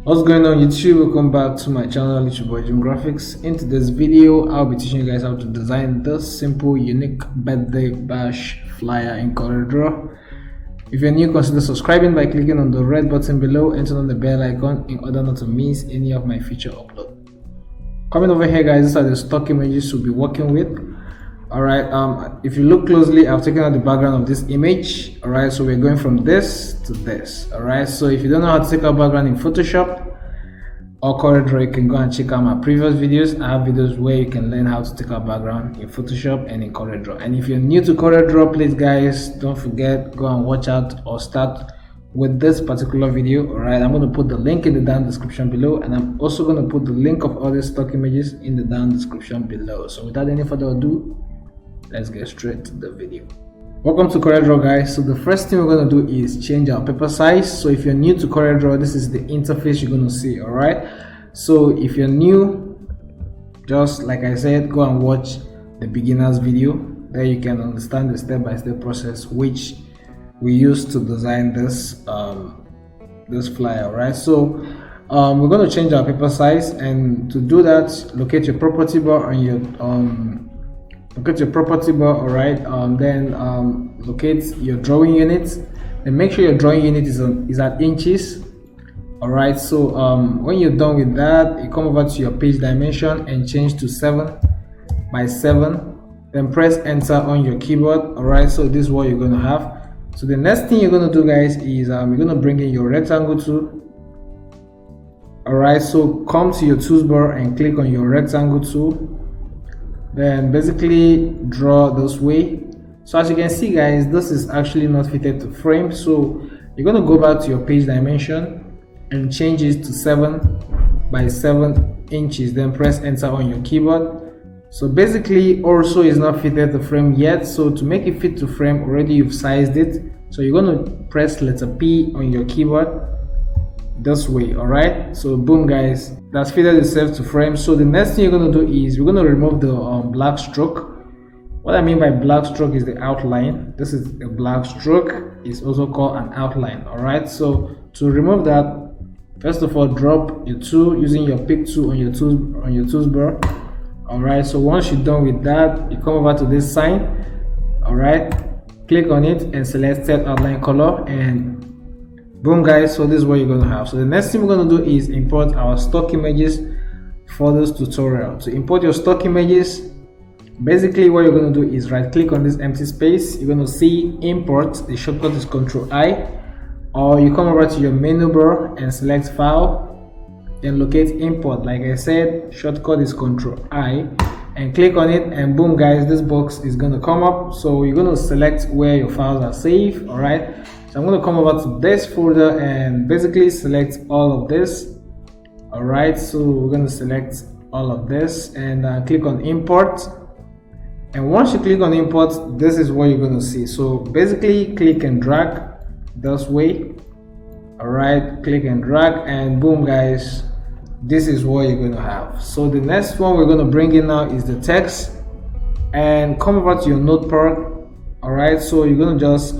What's going on YouTube? Welcome back to my channel, it's your boy Jim Graphics. In today's video, I'll be teaching you guys how to design this simple, unique birthday bash flyer in CORELDRAW. If you're new, consider subscribing by clicking on the red button below and turn on the bell icon in order not to miss any of my future uploads. Coming over here, guys, these are the stock images we'll be working with. Alright, if you look closely, I've taken out the background of this image. Alright, so we're going from this to this. Alright, so if you don't know how to take out background in Photoshop or CorelDRAW, you can go and check out my previous videos. I have videos where you can learn how to take out background in Photoshop and in CorelDRAW. And if you're new to CorelDRAW, please guys, don't forget, go and watch out or start with this particular video. Alright, I'm going to put the link in the down description below, and I'm also going to put the link of all the stock images in the down description below. So without any further ado, let's get straight to the video. Welcome to CorelDRAW, guys. So the first thing we're going to do is change our paper size. So if you're new to CorelDRAW, this is the interface you're going to see. All right, so if you're new, just like I said, go and watch the beginners video. There you can understand the step-by-step process which we use to design this this flyer. All right, so we're going to change our paper size, and to do that, locate your property bar on your alright, then locate your drawing unit, and make sure your drawing unit is at inches. Alright, so when you're done with that, you come over to your page dimension and change to 7 by 7, then press enter on your keyboard. Alright, so this is what you're going to have. So the next thing you're going to do, guys, is you're going to bring in your rectangle tool. Alright, so come to your tools bar and click on your rectangle tool. Then basically draw this way. So as you can see, guys, this is actually not fitted to frame, so you're going to go back to your page dimension and change it to 7 by 7 inches, then press enter on your keyboard. So basically also is not fitted to frame yet, so to make it fit to frame, already you've sized it, so you're going to press letter P on your keyboard this way. All right, so boom, guys, that's fitted itself to frame. So the next thing you're going to do is we're going to remove the black stroke. What I mean by black stroke is the outline. This is a black stroke, it's also called an outline. All right, so to remove that, first of all, drop your tool using your pick tool on your tools bar. All right, so once you're done with that, you come over to this sign. All right, click on it and select set outline color, and boom, guys, so this is what you're going to have. So the next thing we're going to do is import our stock images for this tutorial. To import your stock images, basically what you're going to do is right click on this empty space. You're going to see import, the shortcut is Ctrl+I, or you come over to your menu bar and select file, then locate import. Like I said, shortcut is Ctrl+I, and click on it, and boom, guys, this box is going to come up. So you're going to select where your files are saved. All right, so I'm going to come over to this folder and basically select all of this. All right, so we're going to select all of this and click on import. And once you click on import, this is what you're going to see. So basically click and drag this way. All right, click and drag, and boom, guys, this is what you're going to have. So the next one we're going to bring in now is the text, and come over to your notepad. All right, so you're going to just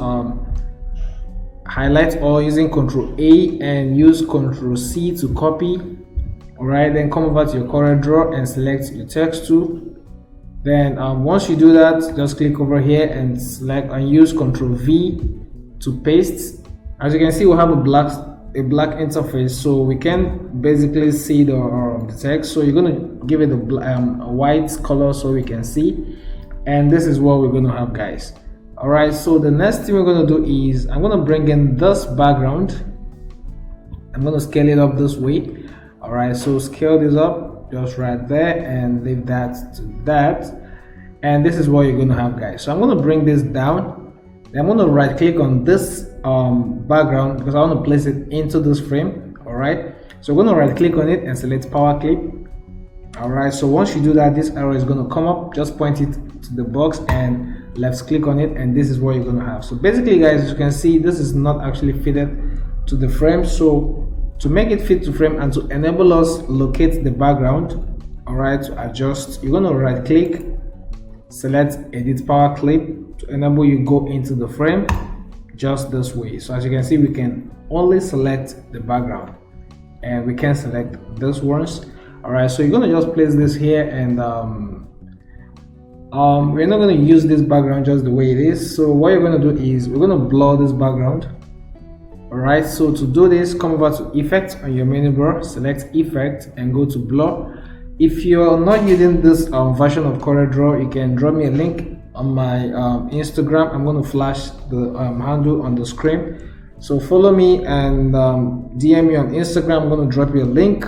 highlight all using Ctrl+A and use Ctrl+C to copy. All right, then come over to your CorelDRAW and select your text tool. Then once you do that, just click over here and select and use Ctrl+V to paste. As you can see, we have a black interface, so we can basically see the text. So you're going to give it a white color so we can see, and this is what we're going to have, guys. All right, so the next thing we're going to do is I'm going to bring in this background. I'm going to scale it up this way. All right, so scale this up just right there and leave that to that, and this is what you're going to have, guys. So I'm going to bring this down, then I'm going to right click on this background because I want to place it into this frame. All right, so we're going to right click on it and select power clip. All right, so once you do that, this arrow is going to come up. Just point it to the box and left click on it, and this is what you're going to have. So basically, guys, as you can see, this is not actually fitted to the frame. So to make it fit to frame and to enable us locate the background, all right, to adjust, you're going to right click, select edit power clip to enable you go into the frame just this way. So as you can see, we can only select the background. and we can select this ones. All right, so you're gonna just place this here, and we're not going to use this background just the way it is. So what you're going to do is we're going to blur this background. All right, so to do this, come over to effect on your menu bar, select effect and go to blur. If you're not using this version of CorelDRAW, you can drop me a link on my Instagram. I'm going to flash the handle on the screen, so follow me and DM me on Instagram. I'm going to drop you a link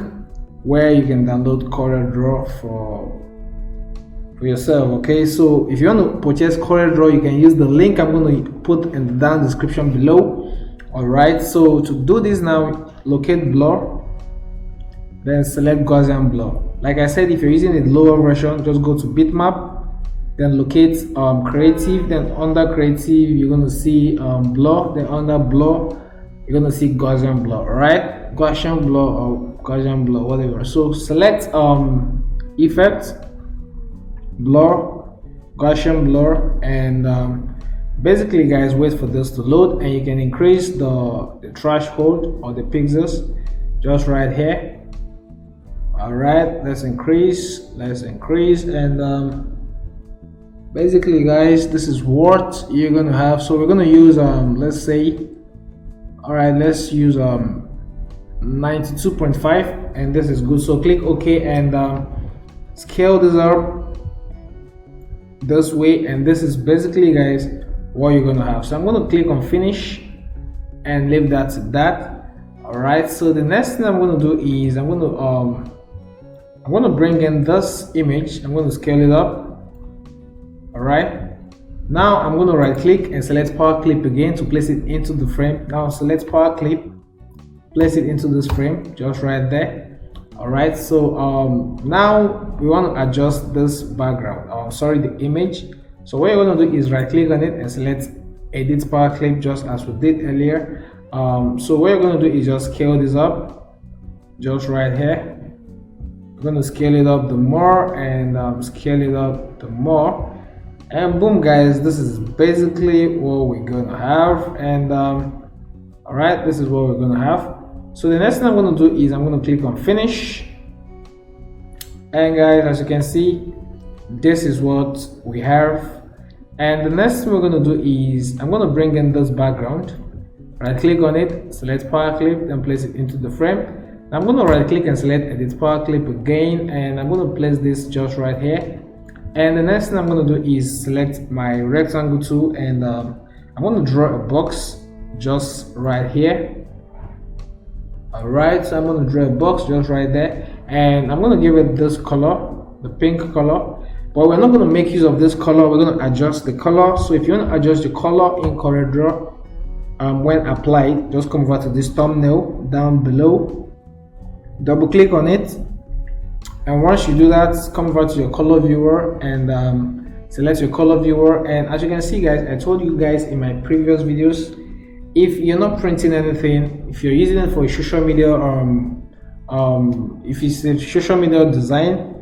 where you can download CorelDRAW for yourself. Okay, so if you want to purchase CorelDRAW, you can use the link I'm going to put in the down description below. All right, so to do this now, locate blur, then select Gaussian blur. Like I said, if you're using a lower version, just go to bitmap, then locate creative, then under creative you're going to see blur, then under blur you're going to see Gaussian blur. All right, Gaussian blur or Gaussian blur, whatever. So select effect, blur, Gaussian blur, and basically guys, wait for this to load, and you can increase the threshold or the pixels just right here. All right, let's increase, and basically guys, this is what you're gonna have. So we're gonna use let's say, all right, let's use 92.5, and this is good. So click OK and scale this up this way, and this is basically guys what you're gonna have. So I'm gonna click on finish and leave that to that. All right, so the next thing I'm gonna do is I'm gonna bring in this image. I'm gonna scale it up. All right, now I'm gonna right click and select power clip again to place it into the frame. Now select power clip, place it into this frame just right there. All right, so now we want to adjust this background, sorry, the image. So what you're going to do is right click on it and select edit power clip, just as we did earlier. So what you're going to do is just scale this up just right here. We're going to scale it up the more and scale it up the more, and boom guys, this is basically what we're going to have. And all right, this is what we're going to have. So the next thing I'm going to do is I'm going to click on finish, and guys, as you can see, this is what we have. And the next thing we're going to do is I'm going to bring in this background, right click on it, select power clip, then place it into the frame. Now I'm going to right click and select edit power clip again, and I'm going to place this just right here. And the next thing I'm going to do is select my rectangle tool, and I'm going to draw a box just right here. All right, so I'm going to draw a box just right there, and I'm going to give it this color, the pink color. But we're not going to make use of this color, we're going to adjust the color. So if you want to adjust the color in CorelDRAW, when applied, just come over to this thumbnail down below, double click on it, and once you do that, come over to your color viewer and select your color viewer. And as you can see guys, I told you guys in my previous videos, if you're not printing anything, if you're using it for social media, if it's a social media design,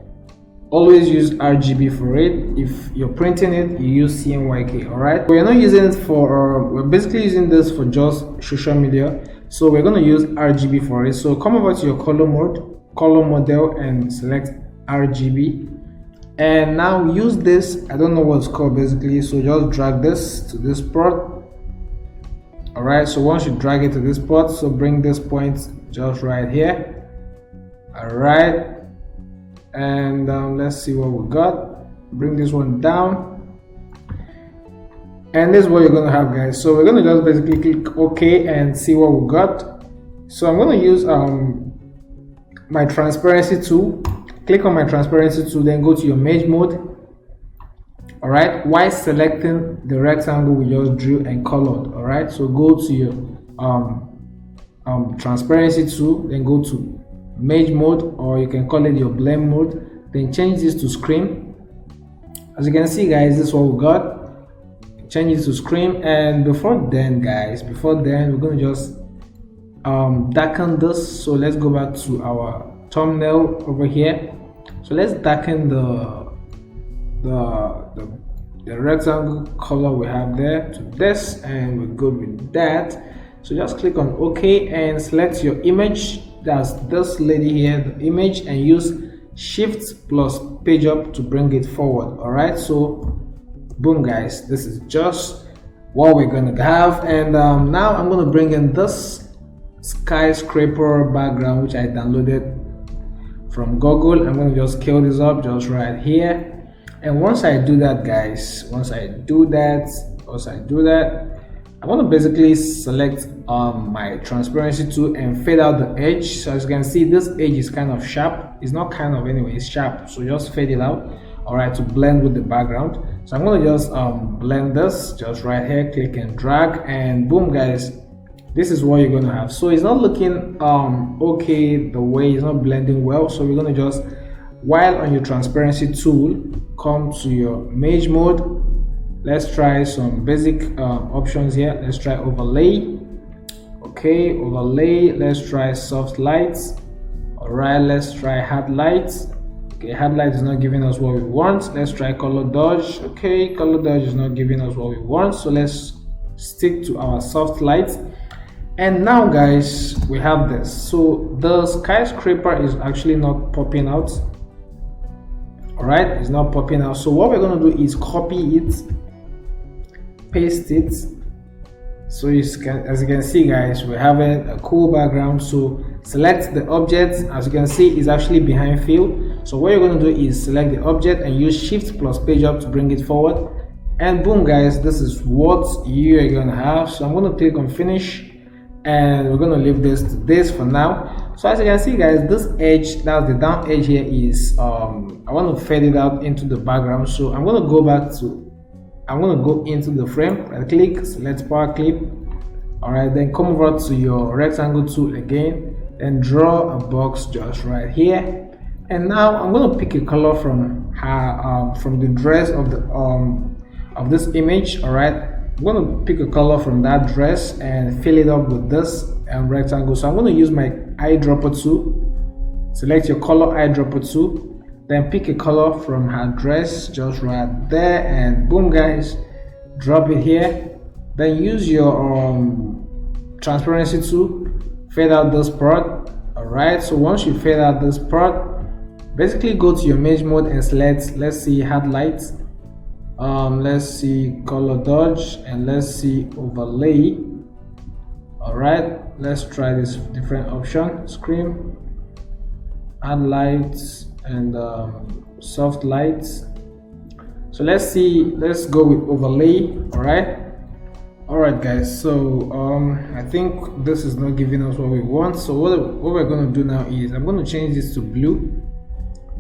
always use RGB for it. If you're printing it, you use CMYK. All right, we're not using it for we're basically using this for just social media, so we're going to use RGB for it. So come over to your color model and select RGB, and now use this, I don't know what it's called basically, so just drag this to this spot. All right, so once you drag it to this spot, so bring this point just right here. All right, and let's see what we got. Bring this one down, and this is what you're gonna have guys. So we're gonna just basically click OK and see what we got. So I'm gonna use my transparency tool. Click on my transparency tool, then go to your mesh mode. All right, while selecting the rectangle we just drew and colored. All right, so go to your transparency tool, then go to mesh mode, or you can call it your blend mode, then change this to screen. As you can see guys, this is what we got. Change it to screen, and before then we're going to just darken this. So let's go back to our thumbnail over here. So let's darken the rectangle color we have there to this, and we're good with that. So just click on OK and select your image. that's this lady here, the image, and use shift plus page up to bring it forward. All right, so boom guys, this is just what we're gonna have. And now I'm gonna bring in this skyscraper background which I downloaded from Google. I'm gonna just scale this up just right here, and once I do that guys, once I do that, I want to basically select my transparency tool and fade out the edge. So as you can see, this edge is kind of sharp. It's not kind of, anyway, it's sharp, so just fade it out, all right, to blend with the background. So I'm going to just blend this just right here, click and drag, and boom guys, this is what you're going to have. So it's not looking okay, the way it's not blending well. So we're going to just, while on your transparency tool, come to your image mode. Let's try some basic options here. Let's try overlay. Okay, overlay. Let's try soft lights. All right, let's try hard lights. Okay, hard light is not giving us what we want. Let's try color dodge. Okay, color dodge is not giving us what we want, so let's stick to our soft lights. And now guys, we have this. So the skyscraper is actually not popping out. All right, it's not popping out. So what we're going to do is copy it, paste it. So as you can see guys, we're having a cool background. So select the object. As you can see, it's actually behind fill. So what you're going to do is select the object and use shift plus page up to bring it forward, and boom guys, this is what you're going to have. So I'm going to click on finish, and we're going to leave this to this for now. So as you can see guys, this edge, that's the down edge here, is I want to fade it out into the background. So I'm going to go into the frame, right click, select power clip. All right, then come over to your rectangle tool again and draw a box just right here. And now I'm going to pick a color from her from the dress of this image. All right, I'm going to pick a color from that dress and fill it up with this rectangle. So I'm going to use my eyedropper tool. Select your color eyedropper tool, then pick a color from her dress just right there, and boom guys, drop it here. Then use your transparency tool, fade out this part. All right, so once you fade out this part, basically go to your image mode and select, let's see, hard lights, let's see color dodge, and let's see overlay. All right, let's try this different option, screen, hard lights, and soft lights. So let's go with overlay. All right guys, so I think this is not giving us what we want. So what we're going to do now is I'm going to change this to blue.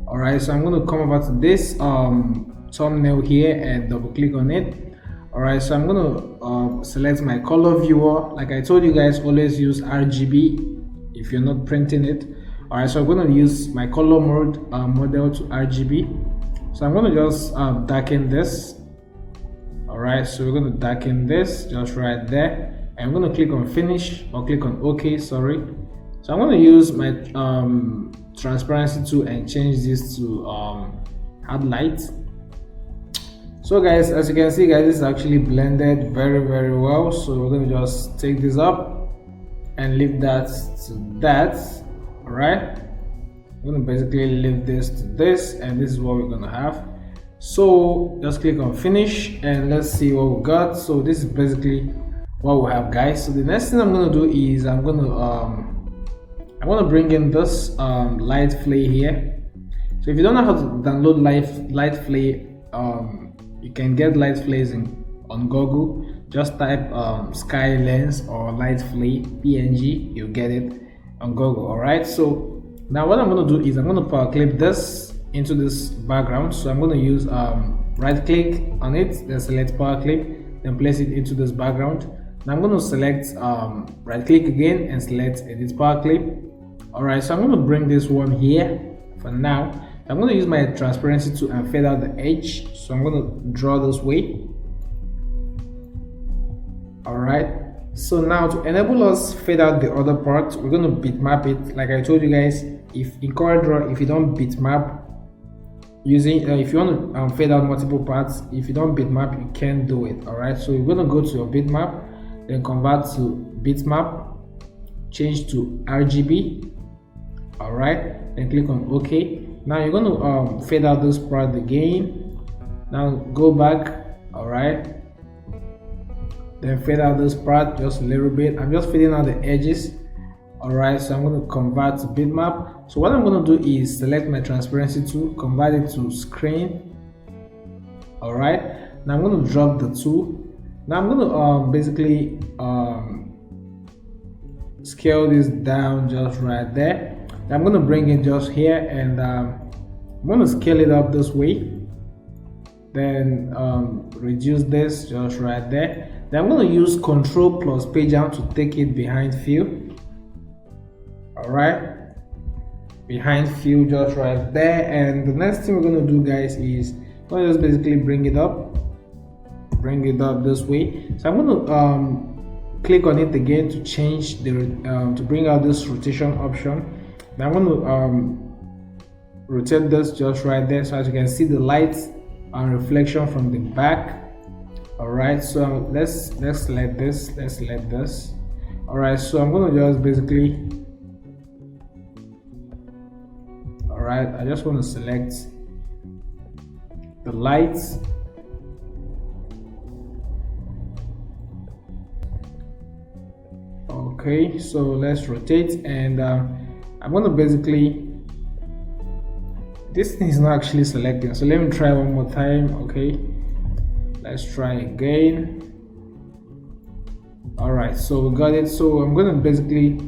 All right, so I'm going to come over to this thumbnail here and double click on it. All right, so I'm going to select my color viewer. Like I told you guys, always use RGB if you're not printing it. All right, so I'm going to use my color mode model to RGB. So I'm going to just darken this. All right, so we're going to darken this just right there, and I'm going to click on finish, or click on OK, sorry. So I'm going to use my transparency tool and change this to hard light. So guys, as you can see guys, this is actually blended very well. So we're going to just take this up and leave that to that. All right, I'm going to basically leave this to this, and this is what we're going to have. So just click on finish and let's see what we got. So this is basically what we have guys. So the next thing I'm going to do is I'm going to bring in this light flay here. So if you don't know how to download light flay, you can get light flays on Google. Just type sky lens or light flay PNG, you'll get it on Google. All right, so now what I'm going to do is I'm going to power clip this into this background. So I'm going to use right click on it, then select power clip, then place it into this background. Now I'm going to select right click again and select edit power clip. All right, so I'm going to bring this one here for now. I'm going to use my transparency tool and fade out the edge. So I'm going to draw this way. All right, so now to enable us fade out the other part, we're going to bitmap it. Like I told you guys, if in CORELDRAW, if you don't bitmap using if you want to fade out multiple parts, if you don't bitmap, you can't do it. All right, so you're going to go to your bitmap, then convert to bitmap, change to RGB. All right, then click on OK. Now you're going to fade out this part again. Now go back. All right, then fade out this part just a little bit. I'm just fading out the edges. All right, so I'm going to convert to bitmap. So what I'm going to do is select my transparency tool, convert it to screen. All right, now I'm going to drop the tool. Now I'm going to basically scale this down just right there. I'm going to bring it just here, and I'm going to scale it up this way. Then reduce this just right there. Then I'm going to use Control plus page down to take it behind fill. All right, behind fill just right there. And the next thing we're going to do, guys, is we're just basically bring it up this way. So I'm going to click on it again to change the to bring out this rotation option. Now I'm going to rotate this just right there, so as you can see the light and reflection from the back. All right, so let's select this. All right, so I'm going to just basically, all right, I just want to select the lights. Okay, so let's rotate, and I'm going to basically, this thing is not actually selecting, so let me try one more time. Okay, let's try again. All right, so we got it. So I'm going to basically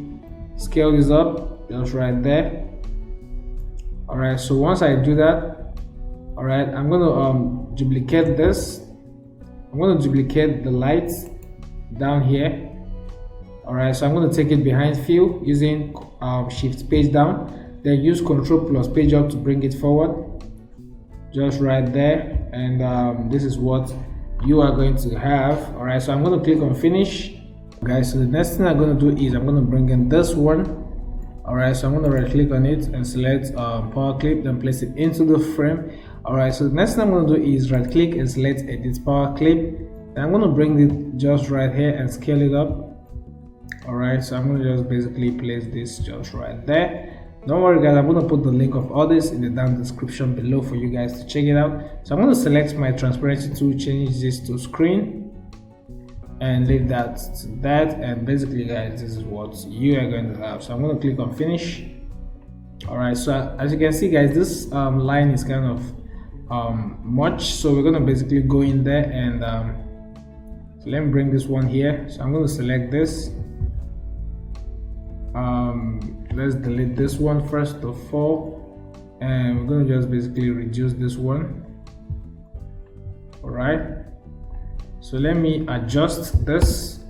scale this up just right there. All right, so once I do that, all right, I'm going to duplicate this. I'm going to duplicate the lights down here. All right, so I'm going to take it behind fill using shift page down, then use Control plus page up to bring it forward just right there. And this is what you are going to have. All right, so I'm going to click on finish, guys. So the next thing I'm going to do is I'm going to bring in this one. All right, so I'm going to right click on it and select power clip, then place it into the frame. All right, so the next thing I'm going to do is right click and select edit power clip, and I'm going to bring it just right here and scale it up. All right, so I'm going to just basically place this just right there. Don't worry, guys, I'm going to put the link of all this in the down description below for you guys to check it out. So I'm going to select my transparency tool, change this to screen, and leave that to that. And basically, guys, this is what you are going to have. So I'm going to click on finish. All right, so as you can see, guys, this line is kind of much, so we're going to basically go in there and so let me bring this one here. So I'm going to select this. Let's delete this one first of all, and we're going to just basically reduce this one. All right, so let me adjust this.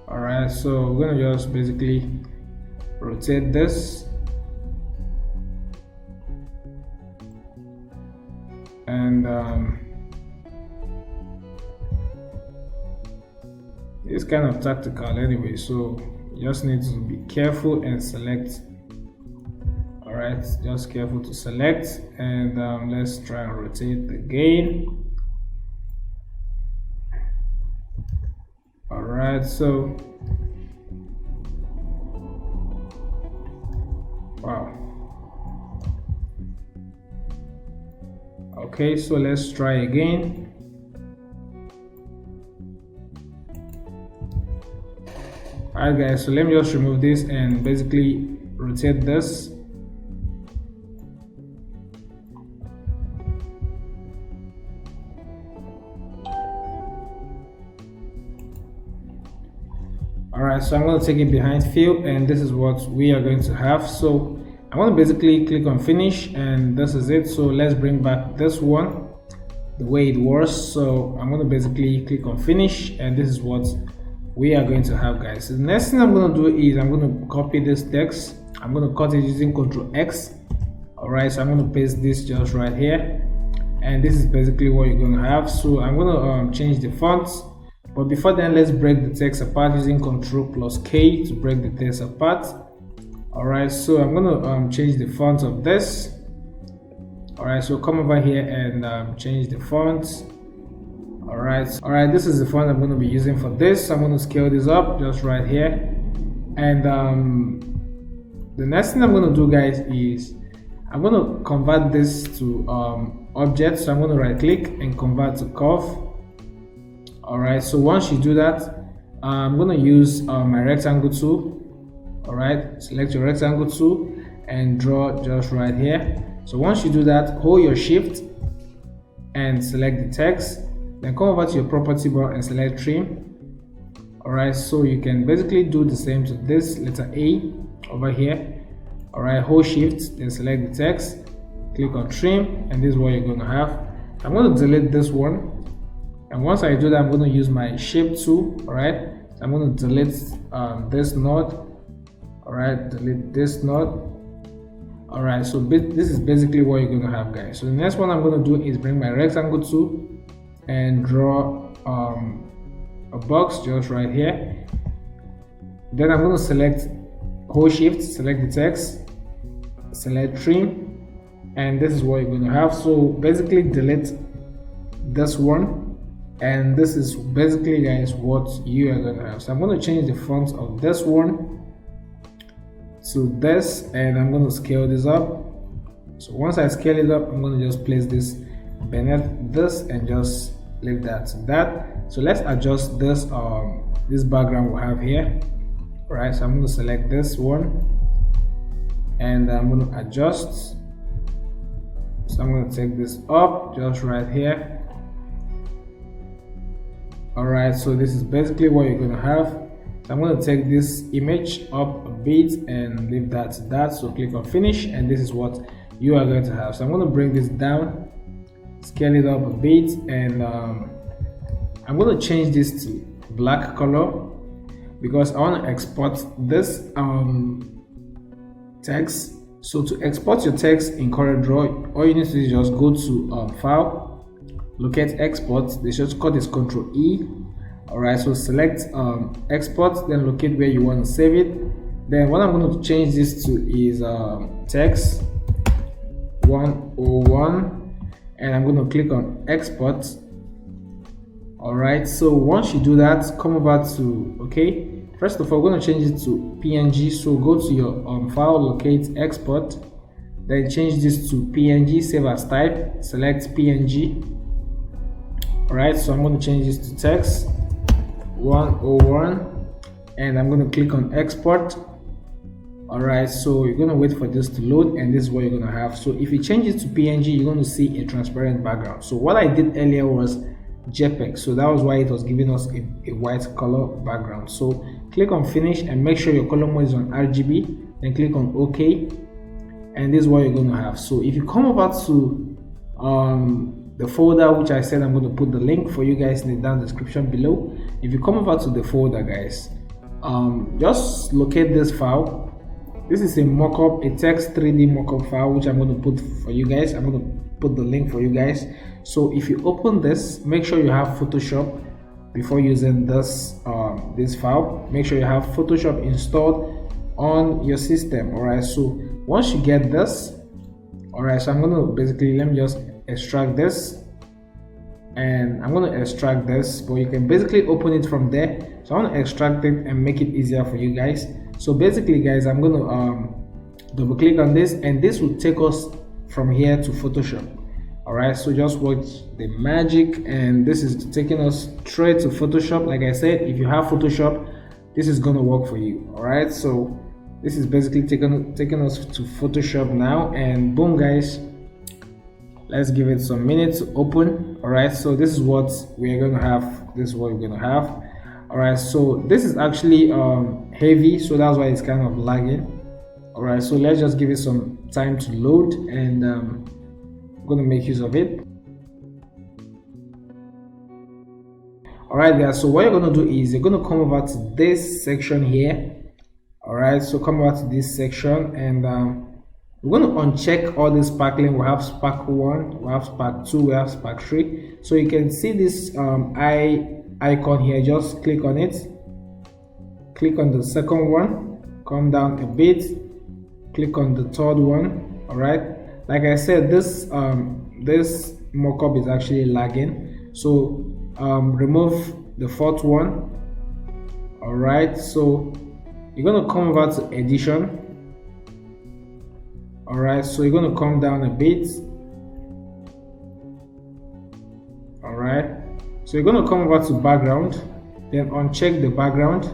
All right, so we're going to just basically rotate this, and it's kind of tactical anyway, so you just need to be careful and select. All right, just careful to select, and let's try and rotate again. All right, so wow. Okay, so let's try again. Alright, guys, so let me just remove this and basically rotate this. Alright, so I'm going to take it behind fill, and this is what we are going to have. So I'm going to basically click on finish, and this is it. So let's bring back this one the way it was. So I'm going to basically click on finish, and this is what we are going to have, guys. So the next thing I'm going to do is I'm going to copy this text. I'm going to cut it using Ctrl X. All right, so I'm going to paste this just right here, and this is basically what you're going to have. So I'm going to change the fonts, but before then, let's break the text apart using Ctrl plus K to break the text apart. All right, so I'm going to change the font of this. All right, so come over here and change the fonts. All right, this is the font I'm going to be using for this. So I'm going to scale this up just right here. And the next thing I'm going to do, guys, is I'm going to convert this to object. So I'm going to right click and convert to curve. All right, so once you do that, I'm going to use my rectangle tool. All right, select your rectangle tool and draw just right here. So once you do that, hold your shift and select the text, then come over to your property bar and select trim. All right, so you can basically do the same to this letter A over here. All right, hold shift, then select the text, click on trim, and this is what you're going to have. I'm going to delete this one, and once I do that, I'm going to use my shape tool. All right, I'm going to delete this node. All right, delete this node. All right, so this is basically what you're going to have, guys. So the next one I'm going to do is bring my rectangle tool and draw a box just right here. Then I'm going to select, hold shift, select the text, select trim, and this is what you're going to have. So basically delete this one, and this is basically, guys, what you are going to have. So I'm going to change the font of this one to this, and I'm going to scale this up. So once I scale it up, I'm going to just place this beneath this and just leave that to that. So let's adjust this this background we have here. All right, so I'm going to select this one and I'm going to adjust. So I'm going to take this up just right here. All right, so this is basically what you're going to have. So I'm going to take this image up a bit and leave that to that. So click on finish, and this is what you are going to have. So I'm going to bring this down, scale it up a bit, and I'm going to change this to black color because I want to export this text. So to export your text in CORELDRAW, all you need to do is just go to file, locate export. The shortcut is Ctrl E. All right, so select export, then locate where you want to save it. Then what I'm going to change this to is text 101, and I'm going to click on export. All right, so once you do that, come over to, okay, first of all, we're going to change it to PNG. So go to your file, locate export, then change this to PNG, save as type, select PNG. All right, so I'm going to change this to text 101, and I'm going to click on export. All right, so you're going to wait for this to load, and this is what you're going to have. So if you change it to PNG, you're going to see a transparent background. So what I did earlier was JPEG, so that was why it was giving us a white color background. So click on finish and make sure your color mode is on RGB, then click on OK, and this is what you're going to have. So if you come over to the folder, which I said I'm going to put the link for you guys in the down description below. If you come over to the folder, guys, just locate this file. This is a mockup, a text 3D mockup file, which I'm going to put for you guys. I'm going to put the link for you guys. So if you open this, make sure you have Photoshop before using this this file. Make sure you have Photoshop installed on your system. All right, so once you get this, all right, so I'm going to basically, let me just extract this, and I'm going to extract this, but you can basically open it from there. So I want to extract it and make it easier for you guys. So basically, guys, I'm going to double click on this, and this will take us from here to Photoshop. All right, so just watch the magic, and this is taking us straight to Photoshop. Like I said, if you have Photoshop, this is going to work for you. All right, so this is basically taking us to Photoshop now, and boom, guys, let's give it some minutes to open. All right, so this is what we are going to have. This is what we're going to have. All right, so this is actually heavy, so that's why it's kind of lagging. All right, so let's just give it some time to load, and I'm going to make use of it. All right, guys, so what you're going to do is you're going to come over to this section here. All right, so come over to this section, and we're going to uncheck all this sparkling. We have spark 1, we have spark 2, we have spark 3. So you can see this icon here. Just click on it, click on the second one, come down a bit, click on the third one. All right, like I said, this this mockup is actually lagging, so remove the fourth one. All right, so you're going to come over to edition. All right, so you're going to come down a bit. All right, so you're going to come over to background, then uncheck the background.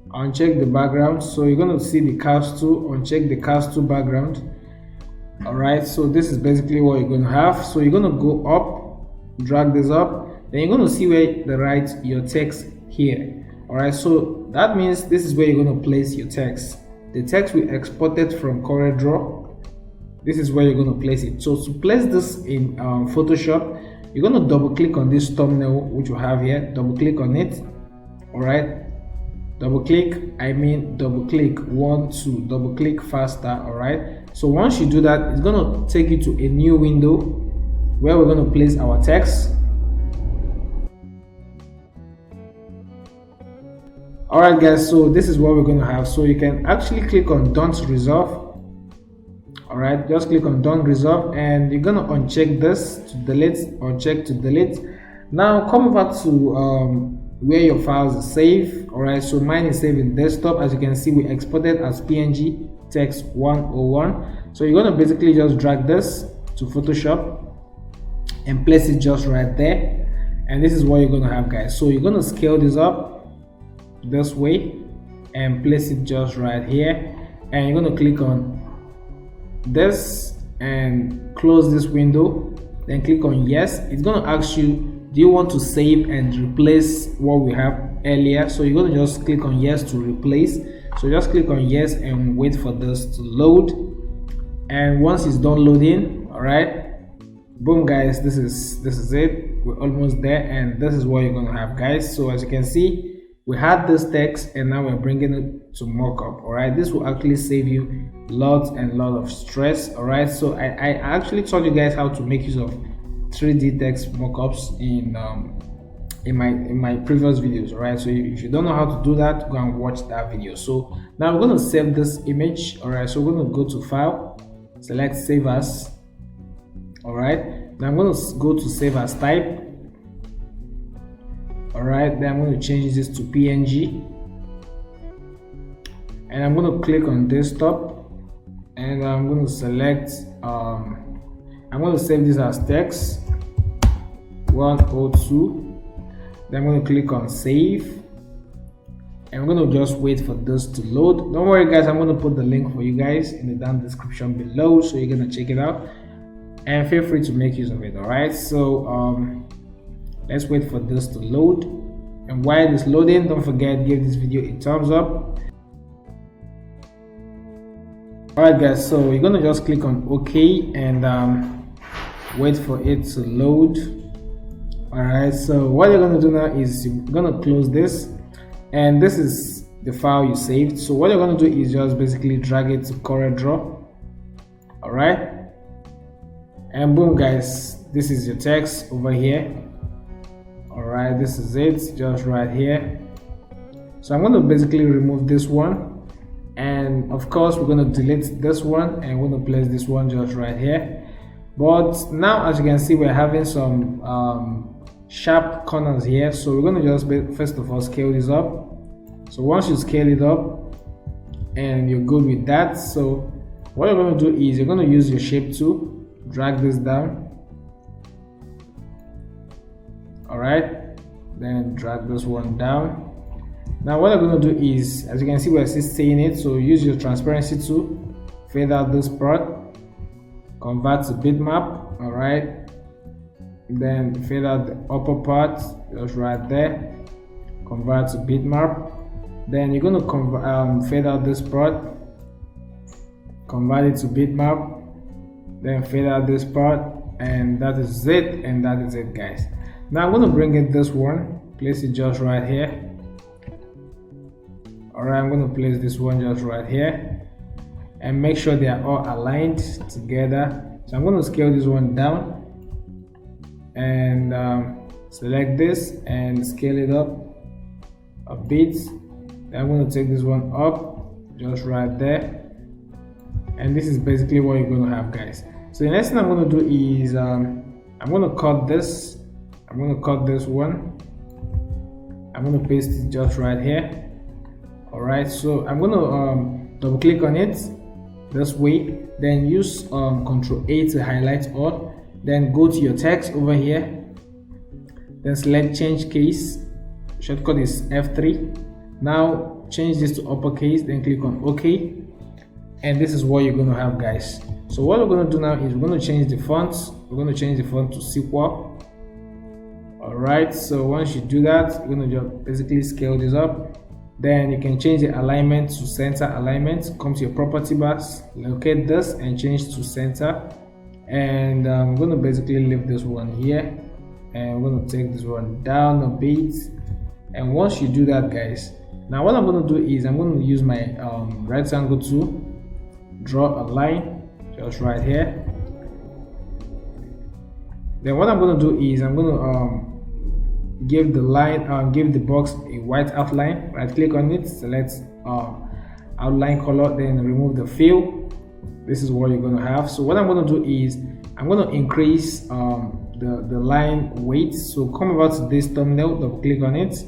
Uncheck the background, so you're going to see the curves tool. Uncheck the curves tool background. All right, so this is basically what you're going to have. So you're going to go up, drag this up, then you're going to see where to write your text here. All right, so that means this is where you're going to place your text. The text we exported from CORELDRAW, this is where you're going to place it. So to place this in Photoshop, you're going to double click on this thumbnail which you have here. Double click on it. All right, double click, double click, 1 2, double click faster. All right, so once you do that, it's going to take you to a new window where we're going to place our text. All right guys, so this is what we're going to have. So you can actually click on don't resolve. All right, just click on don't resolve, and you're going to uncheck this to delete, uncheck to delete. Now come over to where your files are saved. All right, so mine is saved in desktop. As you can see, we exported as png text 101. So you're going to basically just drag this to Photoshop and place it just right there, and this is what you're going to have, guys. So you're going to scale this up this way and place it just right here, and you're going to click on this and close this window, then click on yes. It's going to ask you, do you want to save and replace what we have earlier? So you're going to just click on yes to replace. So just click on yes and wait for this to load, and once it's done loading, all right, boom guys, this is it. We're almost there, and this is what you're going to have, guys. So as you can see, we had this text and now we're bringing it to mockup. All right, this will actually save you lots and lots of stress. All right, so I actually taught you guys how to make use of 3D text mockups in my previous videos. All right, so if you don't know how to do that, go and watch that video. So now we're going to save this image. All right, so we're going to go to file, select save as. All right, now I'm going to go to save as type. All right, then I'm going to change this to PNG, and I'm going to click on desktop, and I'm going to select I'm going to save this as text 102. Then I'm going to click on save, and I'm going to just wait for this to load. Don't worry guys, I'm going to put the link for you guys in the down description below, so you're going to check it out and feel free to make use of it. All right, so let's wait for this to load, and while it's loading, don't forget, give this video a thumbs up. Alright guys, so you're gonna just click on OK and wait for it to load. Alright, so what you're gonna do now is you're gonna close this, and this is the file you saved. So what you're gonna do is just basically drag it to CorelDRAW. Alright, and boom guys, this is your text over here. All right, this is it, just right here. So I'm going to basically remove this one, and of course we're going to delete this one, and we're going to place this one just right here. But now, as you can see, we're having some sharp corners here, so we're going to just first of all scale this up. So once you scale it up and you're good with that, so what you're going to do is you're going to use your shape tool, drag this down. All right, then drag this one down. Now what I'm going to do is, as you can see, we're still staying it, so use your transparency tool, fade out this part, convert to bitmap. All right, then fade out the upper part just right there, convert to bitmap. Then you're going to fade out this part, convert it to bitmap, then fade out this part, and that is it, and that is it guys. Now I'm going to bring in this one, place it just right here. Alright, I'm going to place this one just right here and make sure they are all aligned together. So I'm going to scale this one down and select this and scale it up a bit. Then I'm going to take this one up just right there, and this is basically what you're going to have guys. So the next thing I'm going to do is I'm going to cut this. I'm going to cut this one. I'm going to paste it just right here. All right, so I'm going to double click on it this way, then use Ctrl A to highlight all, then go to your text over here, then select change case. Shortcut is F3. Now change this to uppercase, then click on OK, and this is what you're going to have, guys. So what we're going to do now is we're going to change the fonts. We're going to change the font to sequel. All right, so once you do that, you're going to just basically scale this up. Then you can change the alignment to center alignment. Come to your property bars, locate this and change to center. And I'm going to basically leave this one here, and we're going to take this one down a bit. And once you do that, guys, now what I'm going to do is I'm going to use my rectangle tool, draw a line just right here. Then what I'm going to do is I'm going to give the line, give the box a white outline. Right click on it, select outline color, then remove the fill. This is what you're going to have. So what I'm going to do is I'm going to increase the line weight. So come over to this thumbnail, double click on it.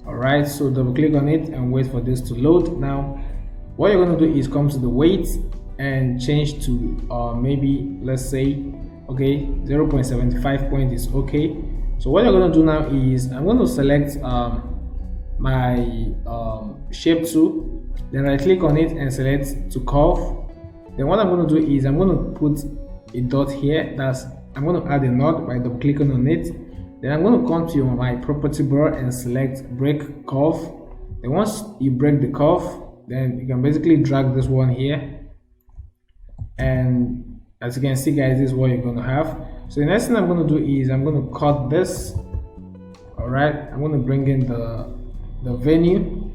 All right, so double click on it and wait for this to load. Now what you're going to do is come to the weight and change to maybe, let's say, okay, 0.75 point is okay. So what you're going to do now is I'm going to select my shape tool, then right click on it and select to curve. Then what I'm going to do is I'm going to put a dot here. I'm going to add a knot by double clicking on it. Then I'm going to come to my property bar and select break curve. Then once you break the curve, then you can basically drag this one here, and as you can see, guys, this is what you're going to have. So the next thing I'm going to do is I'm going to cut this. All right, I'm going to bring in the venue.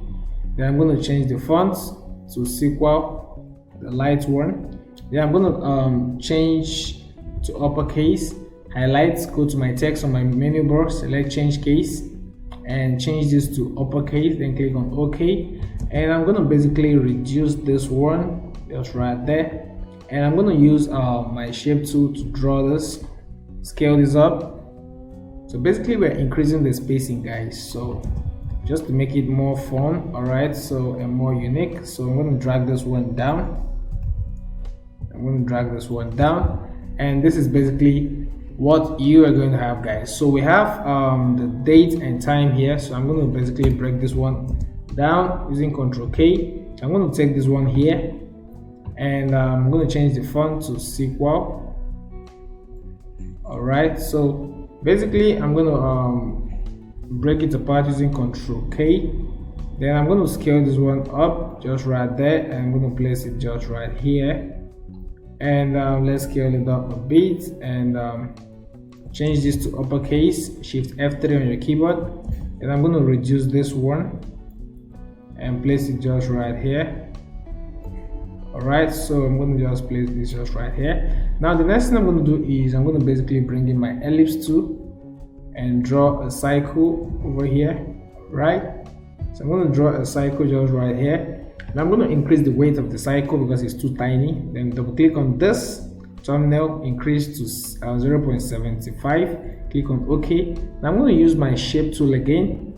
Then I'm going to change the fonts to sequel, the light one. Then I'm going to change to uppercase, highlight, go to my text on my menu bar, select change case and change this to uppercase, then click on OK. And I'm going to basically reduce this one just right there. And I'm going to use my shape tool to draw this, scale this up. So basically we're increasing the spacing, guys, so just to make it more fun, all right, so and more unique. So I'm going to drag this one down. And this is basically what you are going to have, guys. So we have the date and time here. So I'm going to basically break this one down using Ctrl K. I'm going to take this one here, and I'm going to change the font to sequel. All right, so basically I'm going to break it apart using Ctrl K. Then I'm going to scale this one up just right there, and I'm going to place it just right here. And let's scale it up a bit and change this to uppercase, shift F3 on your keyboard. And I'm going to reduce this one and place it just right here. Alright, so I'm going to just place this just right here. Now the next thing I'm going to do is I'm going to basically bring in my ellipse tool and draw a cycle over here. Right, so I'm going to draw a cycle just right here. Now I'm going to increase the weight of the cycle because it's too tiny. Then double click on this thumbnail, increase to 0.75, click on OK. Now I'm going to use my shape tool again.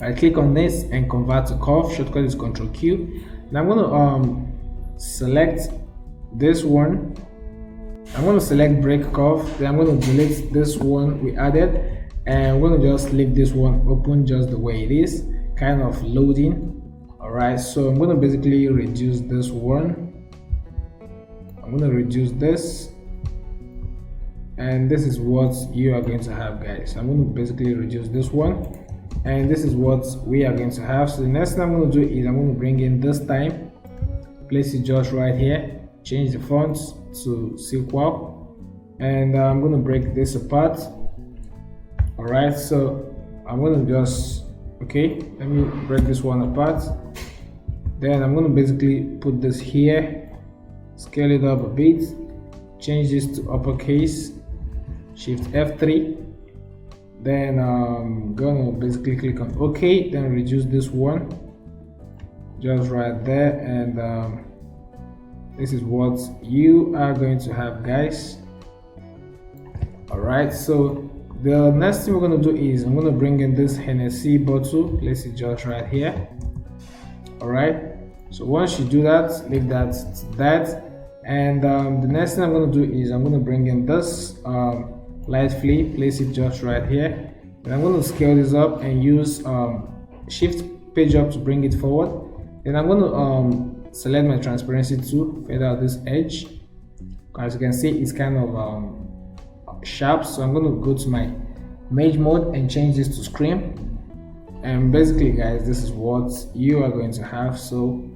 I click on this and convert to curve. Shortcut is Ctrl Q. Now I'm going to select this one. I'm going to select break curve. Then I'm going to delete this one we added, and we're going to just leave this one open just the way it is, kind of loading. Alright, so I'm going to basically reduce this one. I'm going to reduce this, and this is what you are going to have, guys. I'm going to basically reduce this one, and this is what we are going to have. So the next thing I'm going to do is I'm going to bring in this time, place it just right here, change the fonts to sequel, and I'm going to break this apart. Alright, so I'm going to just, okay, let me break this one apart. Then I'm going to basically put this here, scale it up a bit, change this to uppercase, shift F3. Then I'm going to basically click on OK, then reduce this one just right there, and this is what you are going to have, guys. All right, so the next thing we're going to do is I'm going to bring in this Hennessy bottle. Place it just right here. All right, so once you do that, leave that to that. And the next thing I'm going to do is I'm going to bring in this light flea. Place it just right here, and I'm going to scale this up and use shift page up to bring it forward. Then I'm going to select my transparency tool, fade out this edge. As you can see, it's kind of sharp, so I'm going to go to my Mage mode and change this to screen. And basically, guys, this is what you are going to have. So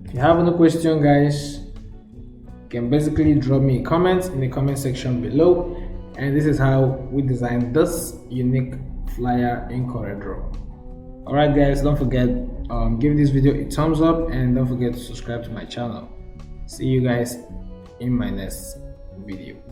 if you have any question, guys, you can basically drop me a comment in the comment section below. And this is how we designed this unique flyer in CORELDRAW. Alright, guys, don't forget, give this video a thumbs up and don't forget to subscribe to my channel. See you guys in my next video.